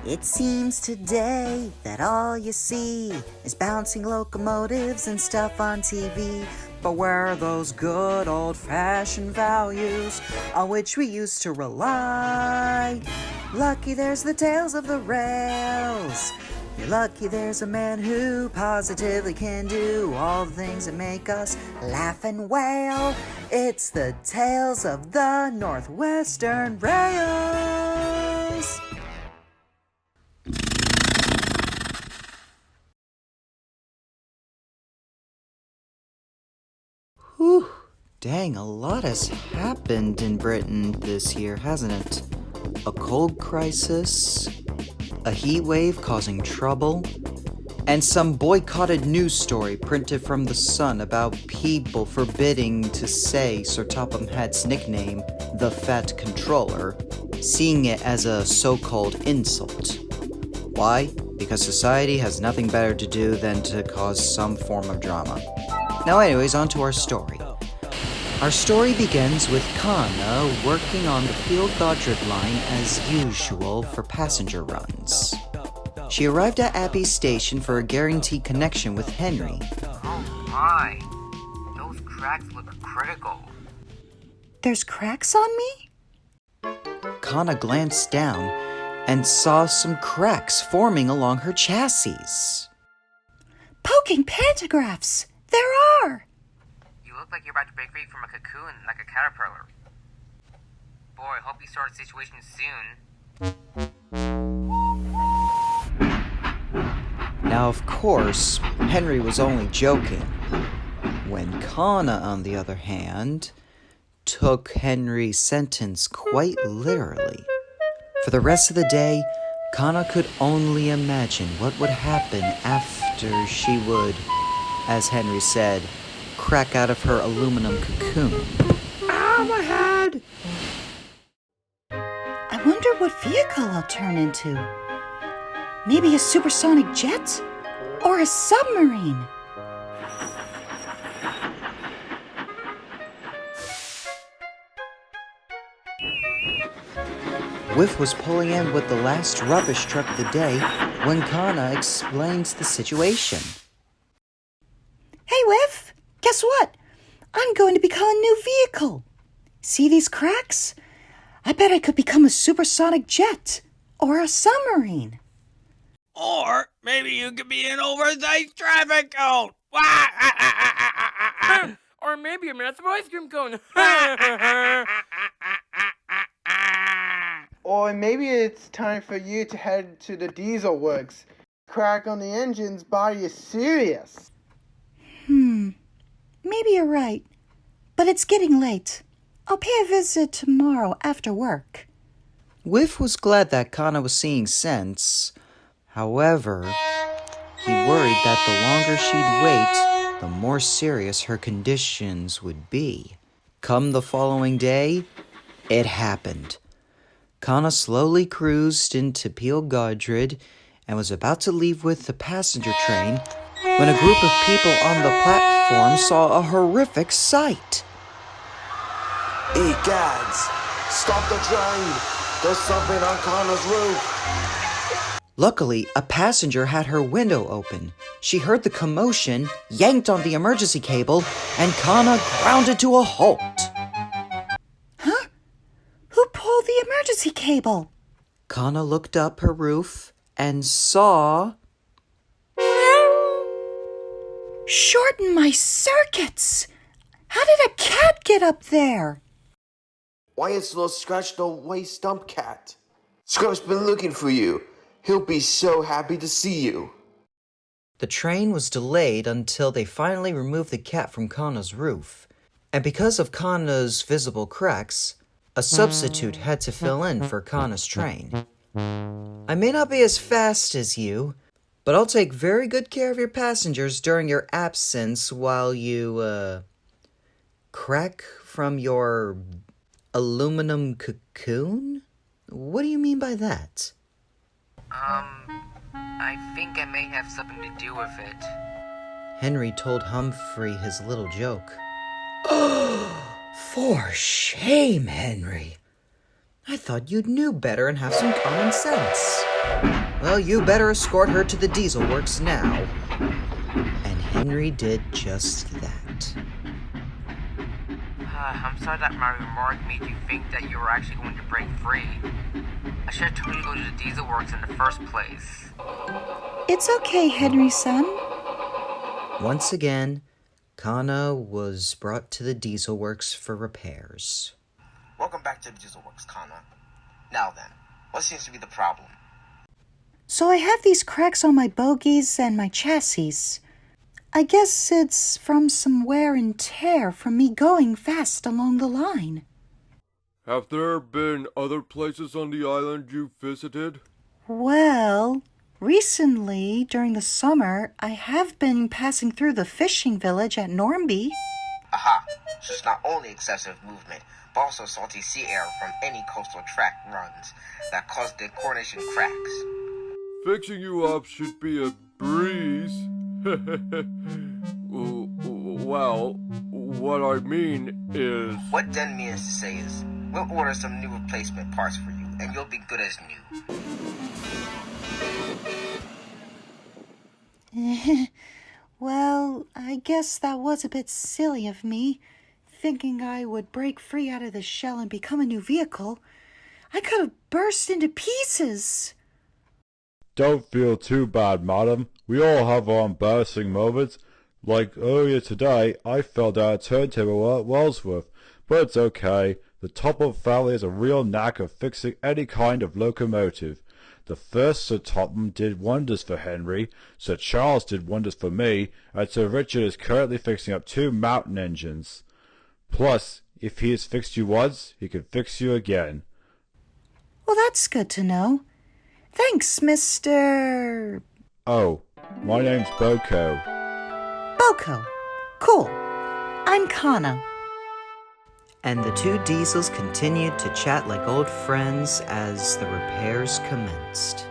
It seems today that all you see is bouncing locomotives and stuff on TV. But where are those good old-fashioned values on which we used to rely? Lucky there's the tales of the rails. You're lucky there's a man who positively can do all the things that make us laugh and wail. It's the tales of the Northwestern Rails. Whew, dang, a lot has happened in Britain this year, hasn't it? A cold crisis, a heat wave causing trouble, and some boycotted news story printed from the Sun about people forbidding to say Sir Topham Hatt's nickname, the Fat Controller, seeing it as a so-called insult. Why? Because society has nothing better to do than to cause some form of drama. Now anyways, on to our story. Our story begins with Kana working on the Peel Godred line as usual for passenger runs. She arrived at Abbey's station for a guaranteed connection with Henry. Oh my, those cracks look critical. There's cracks on me? Kana glanced down and saw some cracks forming along her chassis. Poking pantographs! There are! You look like you're about to break free from a cocoon like a caterpillar. Boy, hope you sort a situation soon. Now, of course, Henry was only joking. When Kana, on the other hand, took Henry's sentence quite literally. For the rest of the day, Kana could only imagine what would happen after she would, as Henry said, crack out of her aluminum cocoon. Ow, my head! I wonder what vehicle I'll turn into. Maybe a supersonic jet? Or a submarine? Whiff was pulling in with the last rubbish truck of the day when Kana explains the situation. Hey, Whiff! Guess what? I'm going to become a new vehicle. See these cracks? I bet I could become a supersonic jet or a submarine. Or maybe you could be an oversized traffic cone. Or maybe a massive ice cream cone. Or maybe it's time for you to head to the diesel works. Crack on the engine's body is serious. Maybe you're right. But it's getting late. I'll pay a visit tomorrow after work. Whiff was glad that Kana was seeing sense. However, he worried that the longer she'd wait, the more serious her conditions would be. Come the following day, it happened. Kana slowly cruised into Peel Godred and was about to leave with the passenger train when a group of people on the platform saw a horrific sight. Egads! Stop the train! There's something on Kana's roof! Luckily, a passenger had her window open. She heard the commotion, yanked on the emergency cable, and Kana grounded to a halt. Huh? Who pulled the emergency cable? Kana looked up her roof and saw... Shorten my circuits! How did a cat get up there? Why, it's little Scratch the Way Stump Cat. Scrap's been looking for you. He'll be so happy to see you. The train was delayed until they finally removed the cat from Kana's roof. And because of Kana's visible cracks, a substitute had to fill in for Kana's train. I may not be as fast as you, but I'll take very good care of your passengers during your absence while you, crack from your aluminum cocoon? What do you mean by that? I think I may have something to do with it. Henry told Humphrey his little joke. For shame, Henry. I thought you knew better and have some common sense. Well, you better escort her to the diesel works now. And Henry did just that. I'm sorry that my remark made you think that you were actually going to break free. I should have told you to go to the diesel works in the first place. It's okay, Henry-san. Once again, Kana was brought to the diesel works for repairs. Welcome back to the Diesel Works, Kana. Now then, what seems to be the problem? So I have these cracks on my bogies and my chassis. I guess it's from some wear and tear from me going fast along the line. Have there been other places on the island you've visited? Well, recently, during the summer, I have been passing through the fishing village at Normby. Aha! So it's not only excessive movement, but also salty sea air from any coastal track runs that cause the coronation cracks. Fixing you up should be a breeze. Well, what I mean is... What Den means to say is, we'll order some new replacement parts for you, and you'll be good as new. Well, I guess that was a bit silly of me, thinking I would break free out of the shell and become a new vehicle. I could have burst into pieces. Don't feel too bad, madam. We all have our embarrassing moments. Like earlier today, I fell down a turntable at Wellsworth, but it's okay. The Topham family has a real knack of fixing any kind of locomotive. The first Sir Topham did wonders for Henry, Sir Charles did wonders for me, and Sir Richard is currently fixing up 2 mountain engines. Plus, if he has fixed you once, he can fix you again. Well, that's good to know. Thanks, Mr. Oh, my name's Boko. Boko. Cool. I'm Kana. And the two diesels continued to chat like old friends as the repairs commenced.